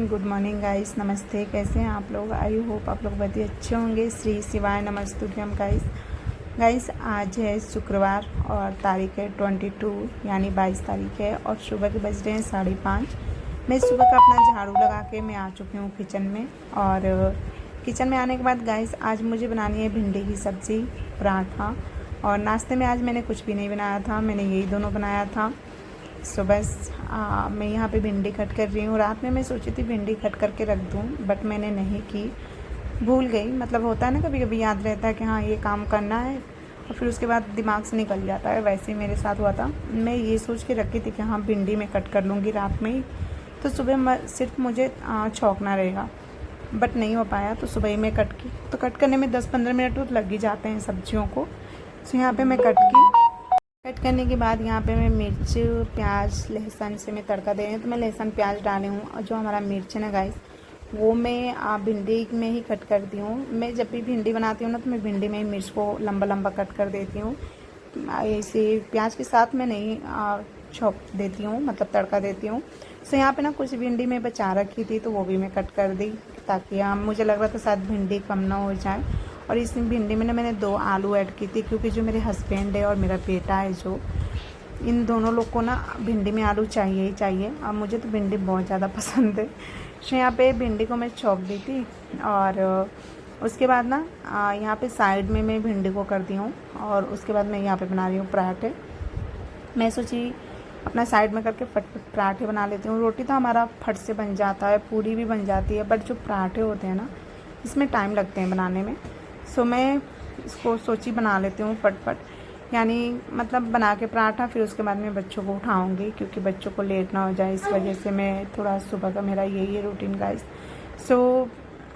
Good morning guys, नमस्ते। कैसे हैं आप लोग? आई होप आप लोग बहुत ही अच्छे होंगे। श्री शिवाय नमस्तुभ्यम गाइस आज है शुक्रवार और तारीख है 22 यानी 22 तारीख है और सुबह के बज रहे हैं 5:30। मैं सुबह का अपना झाड़ू लगा के मैं आ चुकी हूँ किचन में। और किचन में आने के बाद गाइस आज मुझे बनानी है भिंडी की सब्ज़ी, पराठा। और नाश्ते में आज मैंने कुछ भी नहीं बनाया था, मैंने यही दोनों बनाया था। सो बस मैं यहाँ पे भिंडी कट कर रही हूँ। रात में मैं सोची थी भिंडी कट करके रख दूँ, बट मैंने नहीं की, भूल गई। मतलब होता है ना, कभी कभी याद रहता है कि हाँ ये काम करना है और फिर उसके बाद दिमाग से निकल जाता है। वैसे ही मेरे साथ हुआ था। मैं ये सोच के रखी थी कि हाँ भिंडी मैं कट कर लूँगी रात में ही, तो सुबह सिर्फ मुझे छौंकना रहेगा, बट नहीं हो पाया। तो सुबह ही मैं कट की, तो कट करने में 10-15 मिनट तो लग ही जाते हैं सब्जियों को। सो यहाँ पे मैं कट करने के बाद यहाँ पे मैं मिर्च, प्याज, लहसुन से मैं तड़का दे रही हूँ। तो मैं लहसुन प्याज डाली हूँ और जो हमारा मिर्च है ना गाइस, वो मैं भिंडी में ही कट करती हूँ। मैं जब भी भिंडी बनाती हूँ ना, तो मैं भिंडी में ही मिर्च को लंबा लंबा कट कर देती हूँ। ऐसे प्याज के साथ मैं नहीं छौंक देती हूँ, मतलब तड़का देती हूँ। सो यहाँ पे ना कुछ भिंडी मैं बचा रखी थी, तो वो भी मैं कट कर दी, ताकि मुझे लग रहा था शायद भिंडी कम ना हो जाए। और इस भिंडी में ना मैंने 2 आलू ऐड की थी, क्योंकि जो मेरे हस्बैंड है और मेरा बेटा है, जो इन दोनों लोग को ना भिंडी में आलू चाहिए ही चाहिए। और मुझे तो भिंडी बहुत ज़्यादा पसंद है। तो यहाँ पे भिंडी को मैं छौंक दी थी। और उसके बाद ना यहाँ पे साइड में मैं भिंडी को कर दी हूँ। और उसके बाद मैं यहाँ पे बना रही हूँ पराठे। मैं सोची अपना साइड में करके फटफट पराठे बना लेती हूँ। रोटी तो हमारा फट से बन जाता है, पूरी भी बन जाती है, बट जो पराठे होते हैं ना, इसमें टाइम लगते हैं बनाने में। सो मैं इसको सोची बना लेती हूँ फटफट, यानी मतलब बना के पराठा, फिर उसके बाद मैं बच्चों को उठाऊँगी, क्योंकि बच्चों को लेट ना हो जाए। इस वजह से मैं थोड़ा सुबह का मेरा यही है रूटीन गाइस। सो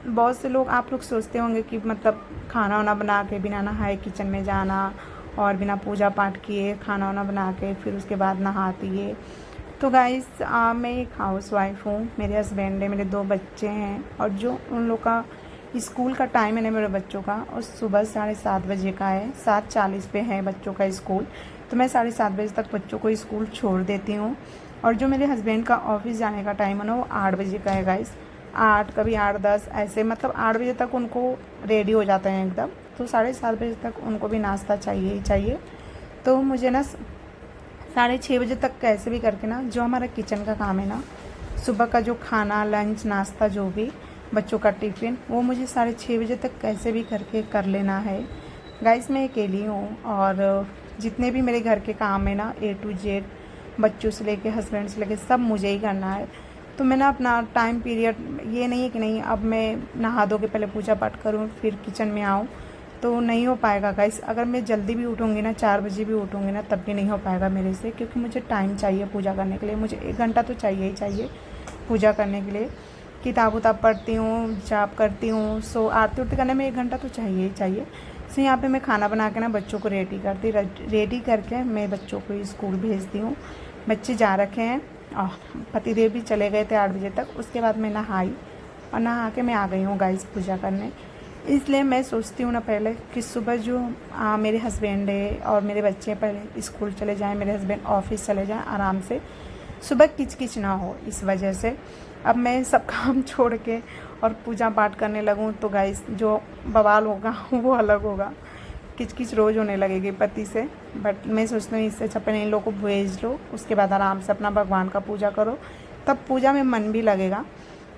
बहुत से लोग, आप लोग सोचते होंगे कि मतलब खाना वाना बना के बिना नहाए किचन में जाना और बिना पूजा पाठ किए खाना वाना बना के फिर उसके बाद नहाती है। तो गाइस मैं एक हाउस वाइफ हूँ, मेरे हस्बैंड है, मेरे 2 बच्चे हैं। और जो उन लोग का स्कूल का टाइम है ना मेरे बच्चों का, और सुबह 7:30 बजे का है, 7:40 पे है बच्चों का स्कूल। तो मैं 7:30 बजे तक बच्चों को स्कूल छोड़ देती हूँ। और जो मेरे हस्बैंड का ऑफिस जाने का टाइम है ना, वो 8 बजे का है गाइस। 8, कभी 8:10 ऐसे, मतलब 8 बजे तक उनको रेडी हो जाते हैं एकदम। तो 7:30 बजे तक उनको भी नाश्ता चाहिए ही चाहिए। तो मुझे ना 6:30 बजे तक कैसे भी करके ना, जो हमारा किचन का काम है ना, सुबह का जो खाना, लंच, नाश्ता, जो भी बच्चों का टिफ़िन, वो मुझे 6:30 बजे तक कैसे भी करके कर लेना है। गाइस मैं अकेली हूँ और जितने भी मेरे घर के काम है ना, A to Z, बच्चों से लेके हस्बैंड से लेके सब मुझे ही करना है। तो मैं ना अपना टाइम पीरियड, ये नहीं है कि नहीं अब मैं नहा धो के पहले पूजा पाठ करूँ फिर किचन में आऊँ, तो नहीं हो पाएगा गाइस। अगर मैं जल्दी भी उठूँगी ना, 4 बजे भी उठूँगी ना, तब भी नहीं हो पाएगा मेरे से, क्योंकि मुझे टाइम चाहिए पूजा करने के लिए। मुझे 1 घंटा तो चाहिए ही चाहिए पूजा करने के लिए। किताब उताब पढ़ती हूँ, जाप करती हूँ, सो आरती उरती करने में 1 घंटा तो चाहिए ही चाहिए। सो यहाँ पे मैं खाना बना के ना बच्चों को रेडी करके मैं बच्चों को स्कूल भेजती हूँ। बच्चे जा रखे हैं और पतिदेव भी चले गए थे 8 बजे तक। उसके बाद मैं नहाई और नहा के मैं आ गई हूँ गाइस पूजा करने। इसलिए मैं सोचती हूँ ना पहले कि सुबह जो मेरे हस्बैंड है और मेरे बच्चे पहले स्कूल चले जाएँ, मेरे हस्बैंड ऑफिस चले जाएँ आराम से, सुबह किचकिच ना हो। इस वजह से अब मैं सब काम छोड़ के और पूजा पाठ करने लगूँ, तो गाइस जो बवाल होगा वो अलग होगा। किचकिच रोज़ होने लगेगी पति से। बट मैं सोचती हूँ इससे अच्छा पहले इन लोगों को भेज लो, उसके बाद आराम से अपना भगवान का पूजा करो, तब पूजा में मन भी लगेगा।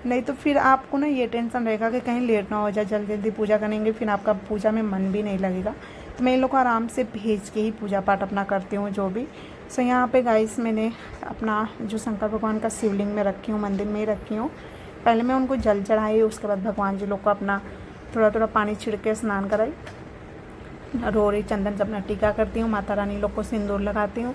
नहीं तो फिर आपको ना ये टेंशन रहेगा कि कहीं लेट ना हो जाए, जल्दी जल्दी पूजा करेंगे, फिर आपका पूजा में मन भी नहीं लगेगा। तो मैं इन लोग को आराम से भेज के ही पूजा पाठ अपना करती हूँ जो भी। सो यहाँ पे गाइस मैंने अपना जो शंकर भगवान का शिवलिंग में रखी हूँ, मंदिर में ही रखी हूँ। पहले मैं उनको जल चढ़ाई, उसके बाद भगवान जी लोग को अपना थोड़ा थोड़ा पानी छिड़के स्नान कराई, रोड़ी चंदन से अपना टीका करती हूँ, माता रानी लोग को सिंदूर लगाती हूँ,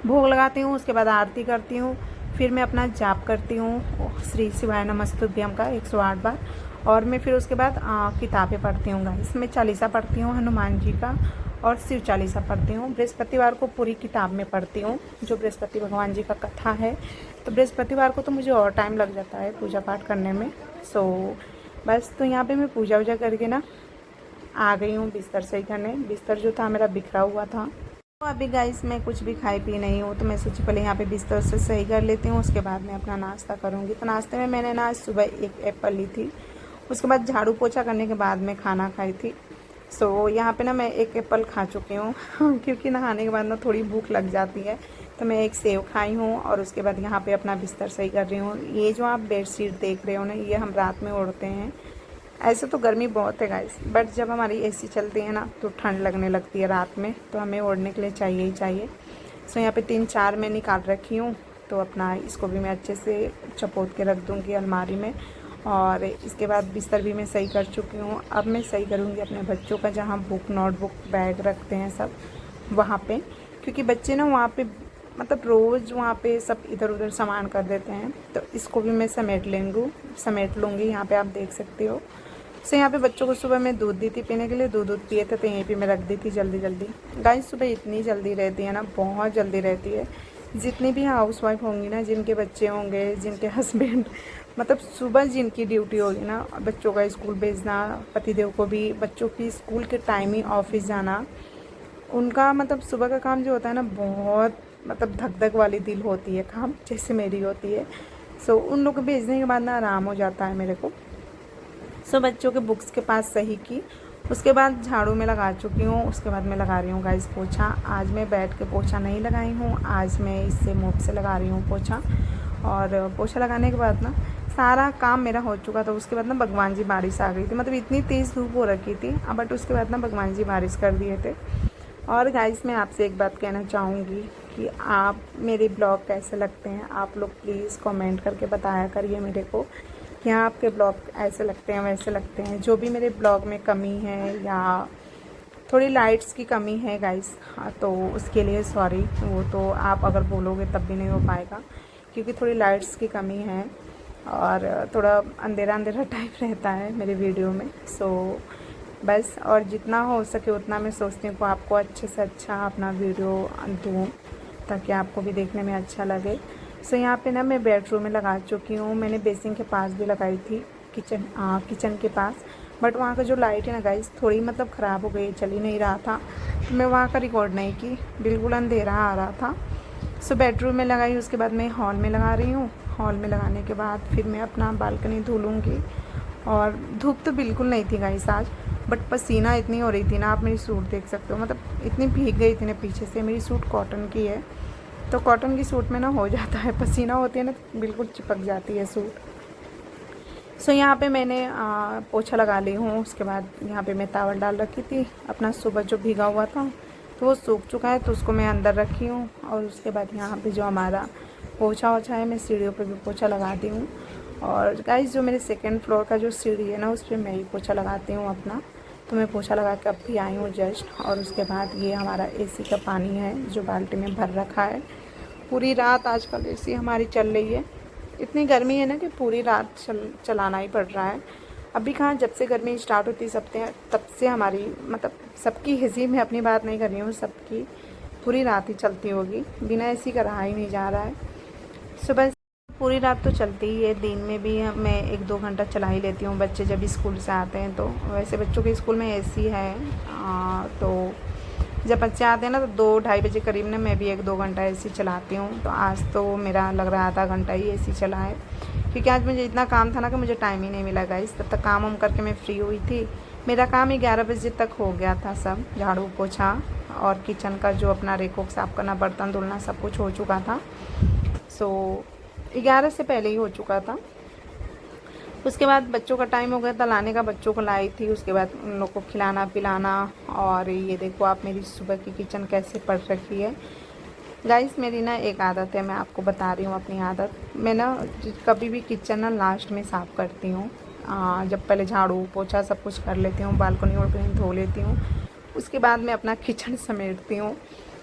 भोग लगाती हूँ। उसके बाद आरती करती हूँ, फिर मैं अपना जाप करती हूँ श्री शिवाय नमस्तुभ्यम का 108 बार। और मैं फिर उसके बाद किताबें पढ़ती हूँ गाइस। मैं चालीसा पढ़ती हूँ हनुमान जी का और शिव चालीसा पढ़ती हूँ। बृहस्पतिवार को पूरी किताब में पढ़ती हूँ, जो बृहस्पति भगवान जी का कथा है। तो बृहस्पतिवार को तो मुझे और टाइम लग जाता है पूजा पाठ करने में। सो बस, तो यहाँ पे मैं पूजा वूजा करके ना आ गई हूँ बिस्तर सही करने। बिस्तर जो था मेरा बिखरा हुआ था, तो अभी गाइस मैं कुछ भी खाई पी नहीं हूँ, तो मैं सोची पहले यहाँ पे बिस्तर से सही कर लेती हूँ, उसके बाद मैं अपना नाश्ता करूँगी। तो नाश्ते में मैंने ना सुबह एक एप्पल ली थी, उसके बाद झाड़ू पोछा करने के बाद मैं खाना खाई थी। सो यहाँ पे ना मैं एक एप्पल खा चुकी हूँ क्योंकि नहाने के बाद ना थोड़ी भूख लग जाती है। तो मैं एक सेव खाई हूँ और उसके बाद यहाँ पे अपना बिस्तर सही कर रही हूँ। ये जो आप बेडशीट देख रहे हो ना, ये हम रात में ओढ़ते हैं। ऐसे तो गर्मी बहुत है गाइस, बट जब हमारी एसी चलती है ना तो ठंड लगने लगती है रात में, तो हमें ओढ़ने के लिए चाहिए ही चाहिए। सो यहाँ पे 3-4 मैं निकाल रखी हूँ, तो अपना इसको भी मैं अच्छे से चपोत के रख दूँगी अलमारी में। और इसके बाद बिस्तर भी मैं सही कर चुकी हूँ। अब मैं सही करूँगी अपने बच्चों का, जहाँ बुक नोटबुक बैग रखते हैं सब वहाँ पे, क्योंकि बच्चे ना वहाँ पे मतलब रोज़ वहाँ पे सब इधर उधर सामान कर देते हैं। तो इसको भी मैं समेट लूँगी। यहाँ पे आप देख सकते हो। सो यहाँ पे बच्चों को सुबह मैं दूध दी थी पीने के लिए, दूध पिए थे, तो यहीं पे मैं रख दी थी जल्दी जल्दी। गाइस सुबह इतनी जल्दी रहती है ना, बहुत जल्दी रहती है। जितनी भी हाउस वाइफ होंगी ना, जिनके बच्चे होंगे, जिनके हस्बैंड मतलब सुबह जिनकी ड्यूटी होगी ना, बच्चों का स्कूल भेजना, पतिदेव को भी बच्चों की स्कूल के टाइम ही ऑफिस जाना, उनका मतलब सुबह का काम जो होता है ना, बहुत मतलब धक धक वाली दिल होती है काम, जैसे मेरी होती है। सो उन लोग को भेजने के बाद ना आराम हो जाता है मेरे को। सो बच्चों के बुक्स के पास सही की, उसके बाद झाड़ू में लगा चुकी हूँ। उसके बाद मैं लगा रही हूँ गाइस पोछा। आज मैं बैठ के पोछा नहीं लगाई हूँ, आज मैं इससे मोप से लगा रही हूँ पोछा। और पोछा लगाने के बाद ना सारा काम मेरा हो चुका था। उसके बाद ना भगवान जी बारिश आ गई थी, मतलब इतनी तेज़ धूप हो रखी थी, बट उसके बाद ना भगवान जी बारिश कर दिए थे। और गाइस मैं आपसे एक बात कहना चाहूँगी कि आप मेरे ब्लॉग कैसे लगते हैं, आप लोग प्लीज़ कमेंट करके बताया करिए मेरे को कि हाँ आपके ब्लॉग ऐसे लगते हैं वैसे लगते हैं। जो भी मेरे ब्लॉग में कमी है या थोड़ी लाइट्स की कमी है गाइस, तो उसके लिए सॉरी। वो तो आप अगर बोलोगे तब भी नहीं हो पाएगा, क्योंकि थोड़ी लाइट्स की कमी है और थोड़ा अंधेरा अंधेरा टाइप रहता है मेरे वीडियो में। सो बस, और जितना हो सके उतना मैं सोचती हूँ कि आपको अच्छे से अच्छा अपना वीडियो दूँ, ताकि आपको भी देखने में अच्छा लगे। सो यहाँ पे ना मैं बेडरूम में लगा चुकी हूँ। मैंने बेसिन के पास भी लगाई थी, किचन के पास, बट वहाँ का जो लाइट है ना गाइस थोड़ी मतलब ख़राब हो गई, चल ही नहीं रहा था, तो मैं वहाँ का रिकॉर्ड नहीं की, बिल्कुल अंधेरा आ रहा था। सो बेडरूम में लगाई, उसके बाद मैं हॉल में लगा रही हूँ। हॉल में लगाने के बाद फिर मैं अपना बालकनी धुलूँगी। और धूप तो बिल्कुल नहीं थी गाइस आज, बट पसीना इतनी हो रही थी ना, आप मेरी सूट देख सकते हो, मतलब इतनी भीग गई थी ना पीछे से। मेरी सूट कॉटन की है, तो कॉटन की सूट में ना हो जाता है, पसीना होती है ना बिल्कुल चिपक जाती है सूट। सो यहाँ पे मैंने पोछा लगा ली हूँ। उसके बाद यहाँ पे मैं तावल डाल रखी थी अपना, सुबह जो भीगा हुआ था तो वो सूख चुका है, तो उसको मैं अंदर रखी हूँ। और उसके बाद यहाँ पे जो हमारा पोछा ओछा है, मैं सीढ़ियों पे भी पोछा लगाती हूँ। और गाइस जो मेरे सेकंड फ्लोर का जो सीढ़ी है ना, उस पर मैं ही पोछा लगाती हूँ अपना। तो मैं पोछा लगा के अब भी आई हूँ जस्ट। और उसके बाद ये हमारा एसी का पानी है जो बाल्टी में भर रखा है। पूरी रात आजकल एसी हमारी चल रही है, इतनी गर्मी है ना कि पूरी रात चलाना ही पड़ रहा है। अभी कहाँ, जब से गर्मी स्टार्ट होती तब से हमारी मतलब सबकी हिस्सी में अपनी बात नहीं कर रही हूँ, सबकी पूरी रात ही चलती होगी, बिना एसी का रहा ही नहीं जा रहा है। सुबह पूरी रात तो चलती ही है, दिन में भी मैं 1-2 घंटा चला ही लेती हूँ बच्चे जब स्कूल से आते हैं तो। वैसे बच्चों के स्कूल में एसी है, तो जब बच्चे आते हैं ना तो 2-2:30 बजे करीब ना मैं भी 1-2 घंटा एसी चलाती हूँ। तो आज तो मेरा लग रहा है आधा घंटा ही एसी चला है, क्योंकि आज मुझे इतना काम था ना कि मुझे टाइम ही नहीं मिला गाइस। तब तक काम वाम करके मैं फ्री हुई थी। मेरा काम 11 बजे तक हो गया था, सब झाड़ू पोछा और किचन का जो अपना रेक साफ़ करना, बर्तन धुलना, सब कुछ हो चुका था। सो 11 से पहले ही हो चुका था। उसके बाद बच्चों का टाइम हो गया था लाने का, बच्चों को लाई थी, उसके बाद उन लोग को खिलाना पिलाना। और ये देखो आप मेरी सुबह की किचन कैसे पड़ रखी है गाइस। मेरी ना एक आदत है, मैं आपको बता रही हूँ अपनी आदत। मैं ना कभी भी किचन ना लास्ट में साफ़ करती हूँ। जब पहले झाड़ू पोछा सब कुछ कर लेती हूँ, बालकनी वालकनी धो लेती हूँ, उसके बाद मैं अपना किचन समेटती हूँ।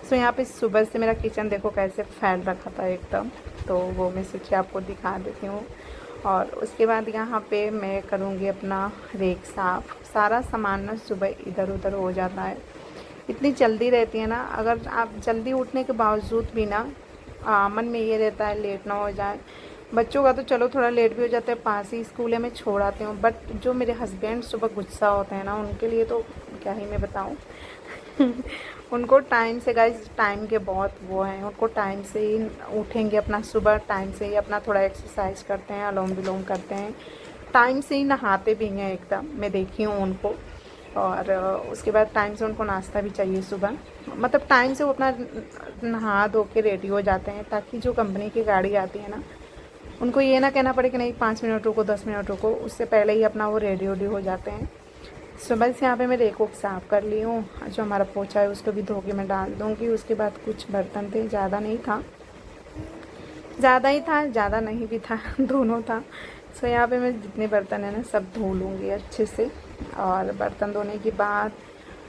सो यहाँ पे सुबह से मेरा किचन देखो कैसे फैल रखा था एकदम, तो वो मैं सोची आपको दिखा देती हूँ। और उसके बाद यहाँ पे मैं करूँगी अपना रेक साफ़। सारा सामान ना सुबह इधर उधर हो जाता है, इतनी जल्दी रहती है ना। अगर आप जल्दी उठने के बावजूद भी ना मन में ये रहता है लेट ना हो जाए। बच्चों का तो चलो थोड़ा लेट भी हो जाता है, पास ही स्कूल है, मैं छोड़ आती हूँ, बट जो मेरे हस्बैंड सुबह गुस्सा होते हैं ना, उनके लिए तो क्या ही मैं बताऊँ। उनको टाइम से गाइस, टाइम के बहुत वो हैं, उनको टाइम से ही उठेंगे, अपना सुबह टाइम से ही अपना थोड़ा एक्सरसाइज करते हैं, अनुलोम विलोम करते हैं, टाइम से ही नहाते भी हैं एकदम, मैं देखी हूँ उनको। और उसके बाद टाइम से उनको नाश्ता भी चाहिए सुबह, मतलब टाइम से वो अपना नहा धो के रेडी हो जाते हैं, ताकि जो कंपनी की गाड़ी आती है ना, उनको ये ना कहना पड़े कि नहीं 5 मिनट रुको, 10 मिनट रुको, उससे पहले ही अपना वो रेडी वेडी हो जाते हैं। सुबह से यहाँ पे मैं रेक साफ़ कर ली हूँ, जो हमारा पोछा है उसको भी धो के मैं डाल दूँगी। उसके बाद कुछ बर्तन थे, ज़्यादा नहीं था, ज़्यादा ही था, ज़्यादा नहीं भी था, दोनों था। सो यहाँ पे मैं जितने बर्तन है ना सब धो लूँगी अच्छे से। और बर्तन धोने के बाद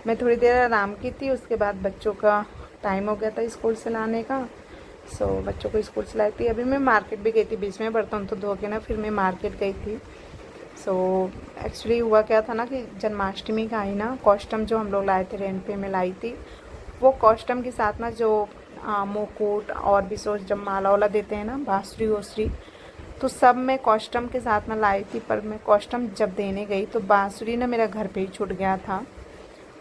मैं थोड़ी देर आराम की थी। उसके बाद बच्चों का टाइम हो गया था स्कूल से लाने का, सो बच्चों को स्कूल से लाई थी। अभी मैं मार्केट भी गई थी बीच में, बर्तन तो धो के ना फिर मैं मार्केट गई थी। सो एक्चुअली हुआ क्या था ना कि जन्माष्टमी का ही ना कॉस्ट्यूम जो हम लोग लाए थे, रेंट पे मैं लाई थी, वो कॉस्ट्यूम के साथ ना जो मुकुट और भी सोच जब माला वाला देते हैं ना, बाँसुरी वोसुरी, तो सब मैं कॉस्ट्यूम के साथ में लाई थी। पर मैं कॉस्ट्यूम जब देने गई तो बाँसुरी ना मेरा घर पे ही छूट गया था,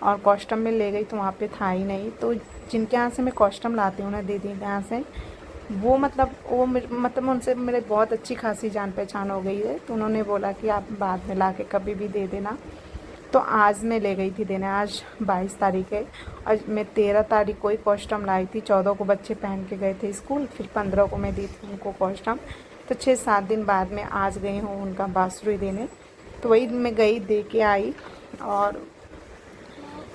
और कॉस्ट्यूम में ले गई तो वहाँ पे था ही नहीं। तो जिनके यहाँ से मैं कॉस्ट्यूम लाती हूँ ना, दीदी के यहाँ से, वो मतलब उनसे मेरे बहुत अच्छी खासी जान पहचान हो गई है। तो उन्होंने बोला कि आप बाद में ला के कभी भी दे देना। तो आज मैं ले गई थी देने, आज 22 तारीख है, और मैं 13 तारीख को ही कॉस्ट्यूम लाई थी। 14 को बच्चे पहन के गए थे स्कूल, फिर 15 को मैं दी थी उनको कॉस्ट्यूम। तो 6-7 दिन बाद में आज गई हूँ उनका बाँसुरी देने। तो वही मैं गई, दे के आई और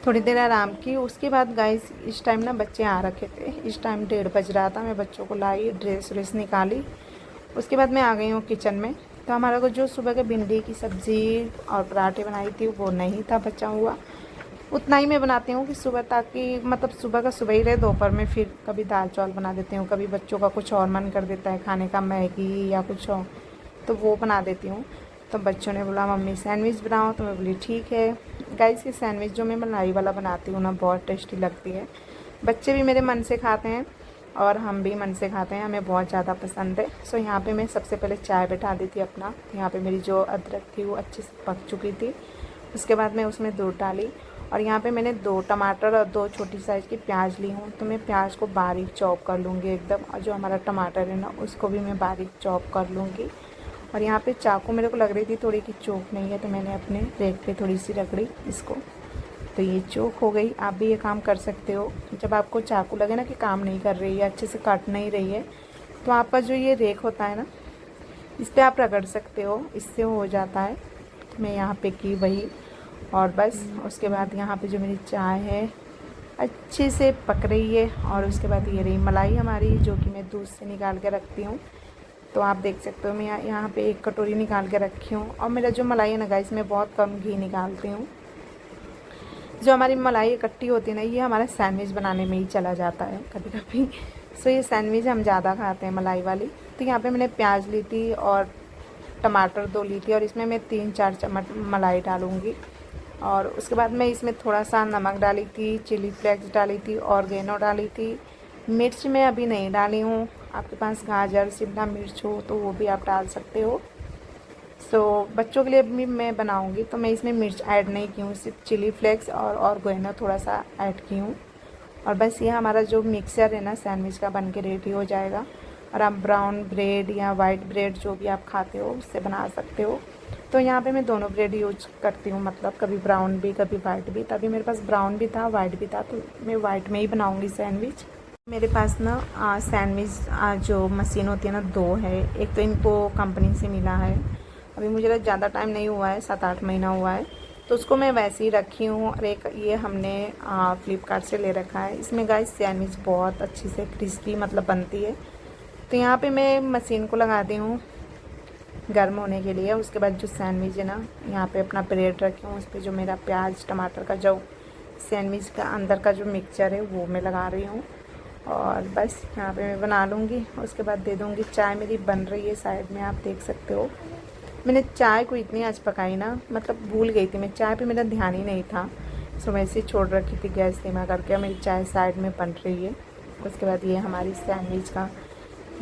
थोड़ी देर आराम की। उसके बाद गाइस इस टाइम ना बच्चे आ रखे थे, इस टाइम 1:30 बज रहा था। मैं बच्चों को लाई, ड्रेस व्रेस निकाली। उसके बाद मैं आ गई हूँ किचन में। तो हमारा को जो सुबह के भिंडी की सब्ज़ी और पराठे बनाई थी वो नहीं था बचा हुआ, उतना ही मैं बनाती हूँ कि सुबह, ताकि मतलब सुबह का सुबह ही रहे, दोपहर में फिर कभी दाल चावल बना देती हूँ, कभी बच्चों का कुछ और मन कर देता है खाने का, मैगी या कुछ और, तो वो बना देती हूँ। तो बच्चों ने बोला मम्मी सैंडविच बनाओ, तो मैं बोली ठीक है। गाइस ये सैंडविच जो मैं मलाई वाला बनाती हूँ ना, बहुत टेस्टी लगती है। बच्चे भी मेरे मन से खाते हैं और हम भी मन से खाते हैं, हमें बहुत ज़्यादा पसंद है। सो यहाँ पे मैं सबसे पहले चाय बैठा दी थी अपना। यहाँ पे मेरी जो अदरक थी वो अच्छे से पक चुकी थी। उसके बाद मैं उसमें दूध डाली, और यहाँ पे मैंने 2 टमाटर और 2 छोटी साइज़ की प्याज ली हूँ। तो मैं प्याज को बारीक चॉप कर लूँगी एकदम, और जो हमारा टमाटर है ना उसको भी मैं बारीक चॉप कर लूँगी। और यहाँ पे चाकू मेरे को लग रही थी थोड़ी कि चोक नहीं है, तो मैंने अपने रेक पे थोड़ी सी रगड़ी इसको, तो ये चोक हो गई। आप भी ये काम कर सकते हो। जब आपको चाकू लगे ना कि काम नहीं कर रही है, अच्छे से काट नहीं रही है, तो आपका जो ये रेक होता है ना, इस पर आप रगड़ सकते हो, इससे हो जाता है। तो मैं यहाँ पे की वही, और बस उसके बाद यहाँ पे जो मेरी चाय है अच्छे से पक रही है। और उसके बाद ये रही मलाई हमारी, जो कि मैं दूध से निकाल के रखती हूँ। तो आप देख सकते हो मैं यहाँ पे 1 कटोरी निकाल के रखी हूँ। और मेरा जो मलाई है ना गाइस, मैं बहुत कम घी निकालती हूँ। जो हमारी मलाई इकट्ठी होती है ना, ये हमारा सैंडविच बनाने में ही चला जाता है कभी कभी। सो ये सैंडविच हम ज़्यादा खाते हैं मलाई वाली। तो यहाँ पे मैंने प्याज ली थी और टमाटर 2 ली थी, और इसमें मैं 3-4 चम्मच मलाई डालूँगी। और उसके बाद मैं इसमें थोड़ा सा नमक डाली थी, चिली फ्लेक्स डाली थी, ऑर्गेनो डाली थी। मिर्च मैं अभी नहीं डाली हूँ, आपके पास गाजर शिमला मिर्च हो तो वो भी आप डाल सकते हो। सो बच्चों के लिए भी मैं बनाऊँगी, तो मैं इसमें मिर्च ऐड नहीं की हूँ, सिर्फ चिली फ्लेक्स और ऑर्गेनो थोड़ा सा ऐड की हूँ। और बस ये हमारा जो मिक्सचर है ना सैंडविच का बन के रेडी हो जाएगा। और आप ब्राउन ब्रेड या वाइट ब्रेड जो भी आप खाते हो उससे बना सकते हो। तो यहाँ पे मैं दोनों ब्रेड यूज करती हूँ, मतलब कभी ब्राउन भी कभी वाइट भी। तभी मेरे पास ब्राउन भी था वाइट भी था, तो मैं वाइट में ही बनाऊँगी सैंडविच। मेरे पास ना सैंडविच जो मशीन होती है ना 2 है। एक तो इनको कंपनी से मिला है, अभी मुझे ज़्यादा टाइम नहीं हुआ है, 7-8 महीना हुआ है, तो उसको मैं वैसे ही रखी हूँ। और एक ये हमने फ्लिपकार्ट से ले रखा है। इसमें गाइस सैंडविच बहुत अच्छी से क्रिस्पी मतलब बनती है। तो यहाँ पे मैं मशीन को लगा दी हूँ गर्म होने के लिए। उसके बाद जो सैंडविच है ना, यहाँ पे अपना ब्रेड रखी हूँ, उस पर जो मेरा प्याज टमाटर का जो सैंडविच का अंदर का जो मिक्सचर है वो मैं लगा रही हूँ। और बस यहाँ पे मैं बना लूँगी, उसके बाद दे दूँगी। चाय मेरी बन रही है साइड में, आप देख सकते हो। मैंने चाय को इतनी आज पकाई ना, मतलब भूल गई थी मैं, चाय पे मेरा ध्यान ही नहीं था। सो मैं ऐसे छोड़ रखी थी गैस धीमा करके, मेरी चाय साइड में बन रही है। उसके बाद ये हमारी सैंडविच का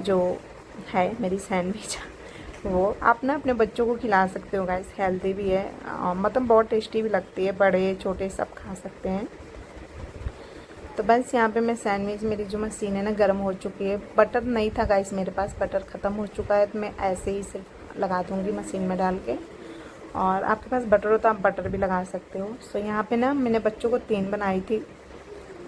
जो है, मेरी सैंडविच वो आप ना अपने बच्चों को खिला सकते हो गाइस, हेल्दी भी है, मतलब बहुत टेस्टी भी लगती है, बड़े छोटे सब खा सकते हैं। तो बस यहाँ पे मैं सैंडविच, मेरी जो मशीन है ना गर्म हो चुकी है। बटर नहीं था गाइस मेरे पास, बटर ख़त्म हो चुका है, तो मैं ऐसे ही सिर्फ लगा दूँगी मशीन में डाल के। और आपके पास बटर हो तो आप बटर भी लगा सकते हो। सो यहाँ पे ना मैंने बच्चों को 3 बनाई थी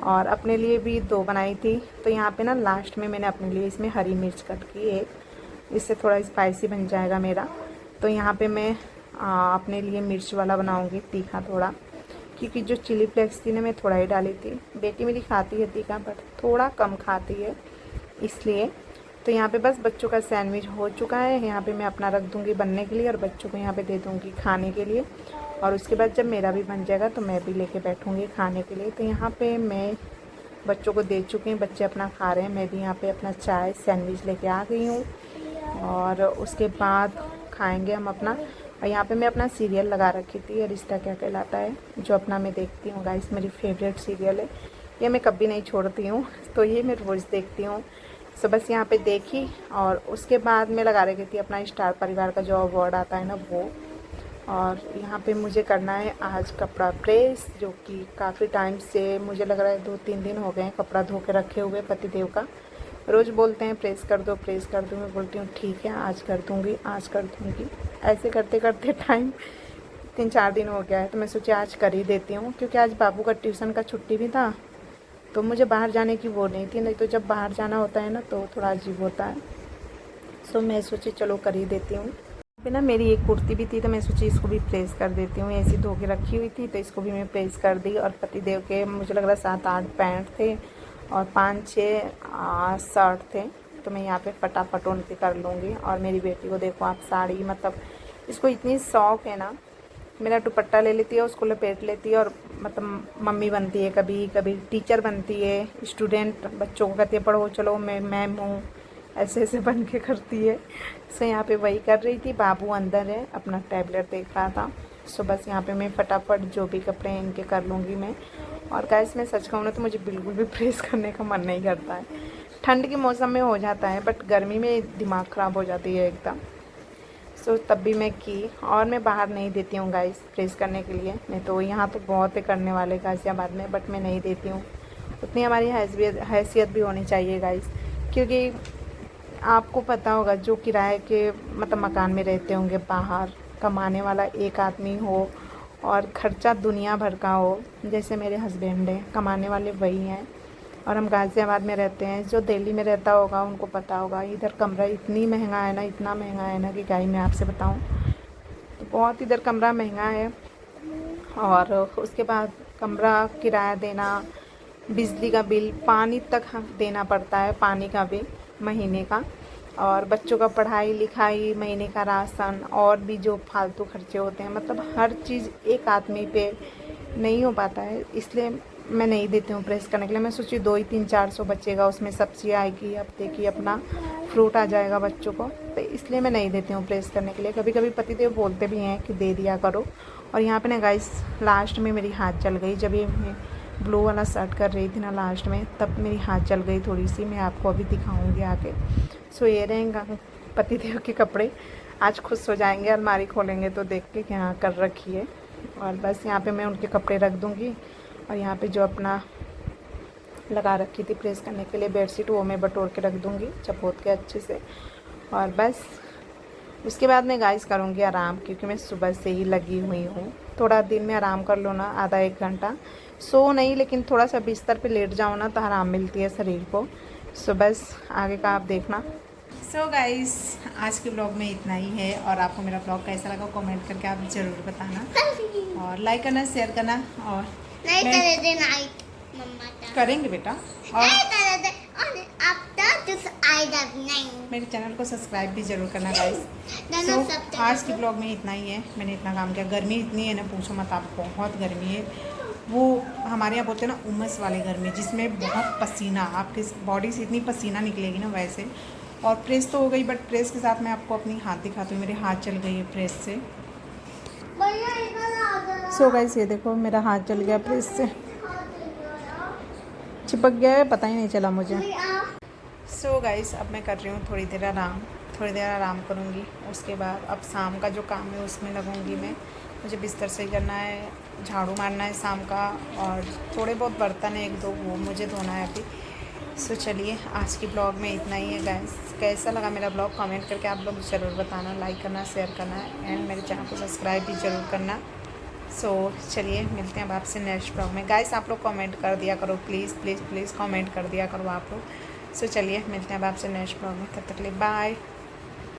और अपने लिए भी 2 बनाई थी। तो यहाँ पे ना लास्ट में मैंने अपने लिए इसमें हरी मिर्च कट की एक, इससे थोड़ा स्पाइसी बन जाएगा मेरा। तो यहाँ पे मैं अपने लिए मिर्च वाला बनाऊँगी, तीखा थोड़ा, क्योंकि जो चिली फ्लेक्स थी ना मैं थोड़ा ही डाली थी। बेटी मेरी खाती है तीखा बट थोड़ा कम खाती है इसलिए। तो यहाँ पे बस बच्चों का सैंडविच हो चुका है। यहाँ पे मैं अपना रख दूँगी बनने के लिए और बच्चों को यहाँ पे दे दूँगी खाने के लिए। और उसके बाद जब मेरा भी बन जाएगा तो मैं भी लेके बैठूँगी खाने के लिए। तो यहाँ पे मैं बच्चों को दे चुकी हूँ, बच्चे अपना खा रहे हैं। मैं भी यहाँ पे अपना चाय सैंडविच लेके आ गई हूँ और उसके बाद खाएँगे हम अपना। और यहाँ पे मैं अपना सीरियल लगा रखी थी, रिश्ता क्या कहलाता है, जो अपना मैं देखती हूँ गाइस, मेरी फेवरेट सीरियल है ये, मैं कभी नहीं छोड़ती हूँ। तो ये मैं रोज़ देखती हूँ। सो बस यहाँ पे देखी और उसके बाद मैं लगा रखी थी अपना स्टार परिवार का जो अवार्ड आता है ना वो। और यहाँ पे मुझे करना है आज कपड़ा प्रेस, जो कि काफ़ी टाइम से मुझे लग रहा है 2-3 दिन हो गए हैं कपड़ा धो के रखे हुए। पतिदेव का रोज़ बोलते हैं प्रेस कर दो प्रेस कर दो, मैं बोलती हूँ ठीक है आज कर दूँगी आज कर दूँगी। ऐसे करते करते टाइम 3-4 दिन हो गया है, तो मैं सोची आज कर ही देती हूँ, क्योंकि आज बाबू का ट्यूशन का छुट्टी भी था तो मुझे बाहर जाने की वो नहीं थी। नहीं तो जब बाहर जाना होता है ना तो थोड़ा अजीब होता है। सो मैं सोची चलो कर ही देती हूँ। फिर ना मेरी एक कुर्ती भी थी तो मैं सोची इसको भी प्रेस कर देती हूँ, ऐसी धो के रखी हुई थी तो इसको भी मैं प्रेस कर दी। और पतिदेव के मुझे लग रहा है 7-8 पैंट थे और 5-6 शर्ट थे, तो मैं यहाँ पे फटाफट उनके कर लूँगी। और मेरी बेटी को देखो आप, साड़ी, मतलब इसको इतनी शौक़ है ना, मेरा दुपट्टा ले लेती है, उसको लपेट लेती है और मतलब मम्मी बनती है, कभी कभी टीचर बनती है, स्टूडेंट बच्चों को कहती है पढ़ो चलो मैं मैम हूँ, ऐसे ऐसे बन के करती है। सो यहाँ पे वही कर रही थी। बाबू अंदर है अपना टैबलेट देख रहा था। सो बस यहाँ पे मैं फटाफट जो भी कपड़े हैं इनके कर लूँगी मैं। और गाइस मैं सच कहूँ ना तो मुझे बिल्कुल भी प्रेस करने का मन नहीं करता है। ठंड के मौसम में हो जाता है बट गर्मी में दिमाग ख़राब हो जाती है एकदम। सो तब भी मैं की, और मैं बाहर नहीं देती हूँ गाइस प्रेस करने के लिए। नहीं तो यहाँ तो बहुत है करने वाले गाज़ियाबाद में, बट मैं नहीं देती हूँ। उतनी हमारी हैसियत भी होनी चाहिए गाइस, क्योंकि आपको पता होगा जो किराए के मतलब मकान में रहते होंगे, बाहर कमाने वाला एक आदमी हो और ख़र्चा दुनिया भर का हो, जैसे मेरे हस्बैंड हैं कमाने वाले वही हैं और हम गाज़ियाबाद में रहते हैं। जो दिल्ली में रहता होगा उनको पता होगा, इधर कमरा इतनी महंगा है ना, इतना महंगा है ना कि क्या ही मैं आपसे बताऊं। तो बहुत इधर कमरा महंगा है। और उसके बाद कमरा किराया देना, बिजली का बिल, पानी तक देना पड़ता है, पानी का बिल महीने का, और बच्चों का पढ़ाई लिखाई, महीने का राशन, और भी जो फालतू खर्चे होते हैं, मतलब हर चीज़ एक आदमी पे नहीं हो पाता है। इसलिए मैं नहीं देती हूँ प्रेस करने के लिए। मैं सोची 200-300-400 बचेगा, उसमें सब्जी आएगी, हफ्ते की अपना फ्रूट आ जाएगा बच्चों को, तो इसलिए मैं नहीं देती हूँ प्रेस करने के लिए। कभी कभी पतिदेव बोलते भी हैं कि दे दिया करो। और यहाँ पे ना गाइस लास्ट में मेरी हाथ जल गई, जब ये मैं ब्लू वाला शर्ट कर रही थी ना लास्ट में, तब मेरी हाथ जल गई थोड़ी सी, मैं आपको अभी दिखाऊँगी आके। सो ये रहेंगे पतिदेव के कपड़े, आज खुश हो जाएंगे, अलमारी खोलेंगे तो देख के यहाँ कर रखी है। और बस यहाँ पे मैं उनके कपड़े रख दूँगी। और यहाँ पे जो अपना लगा रखी थी प्रेस करने के लिए बेडशीट, वो मैं बटोर के रख दूँगी चपोत के अच्छे से। और बस उसके बाद मैं गाइस करूँगी आराम, क्योंकि मैं सुबह से ही लगी हुई हूँ। थोड़ा दिन में आराम कर लो ना, आधा 1 घंटा, सो नहीं लेकिन थोड़ा सा बिस्तर पे लेट जाओ ना तो आराम मिलती है शरीर को। सो बस आगे का आप देखना। सो गाइस आज के ब्लॉग में इतना ही है, और आपको मेरा ब्लॉग कैसा लगा कमेंट करके आप ज़रूर बताना, और लाइक करना, शेयर करना, और करेंगे बेटा, और मेरे चैनल को सब्सक्राइब भी ज़रूर करना गाइस। सो आज के ब्लॉग में इतना ही है, मैंने इतना काम किया। गर्मी इतनी है ना पूछो मत आप, बहुत गर्मी है। वो हमारे यहाँ बोलते हैं ना उमस वाली गर्मी, जिसमें बहुत पसीना, आपके बॉडी से इतनी पसीना निकलेगी ना वैसे। और प्रेस तो हो गई, बट प्रेस के साथ मैं आपको अपनी हाथ दिखाती हूँ। मेरे हाथ चल गई है प्रेस से। सो गाइस ये देखो मेरा हाथ चल गया प्रेस से, चिपक गया है, पता ही नहीं चला मुझे। सो गाइस अब मैं कर रही हूँ थोड़ी देर आराम करूँगी। उसके बाद अब शाम का जो काम है उसमें लगूँगी मैं। मुझे बिस्तर सही करना है, झाड़ू मारना है शाम का, और थोड़े बहुत बर्तन है 1-2 वो मुझे धोना है अभी। सो चलिए आज की ब्लॉग में इतना ही है गाइस। कैसा लगा मेरा ब्लॉग कमेंट करके आप लोग ज़रूर बताना, लाइक करना, शेयर करना एंड मेरे चैनल को सब्सक्राइब भी ज़रूर करना। सो चलिए मिलते हैं अब आपसे नेक्स्ट ब्लॉग में। गाइस आप लोग कमेंट कर दिया करो, प्लीज़ प्लीज़ प्लीज़ कमेंट कर दिया करो आप लोग। सो चलिए मिलते हैं अब आपसे नेक्स्ट ब्लॉग में, तब तक के लिए बाय।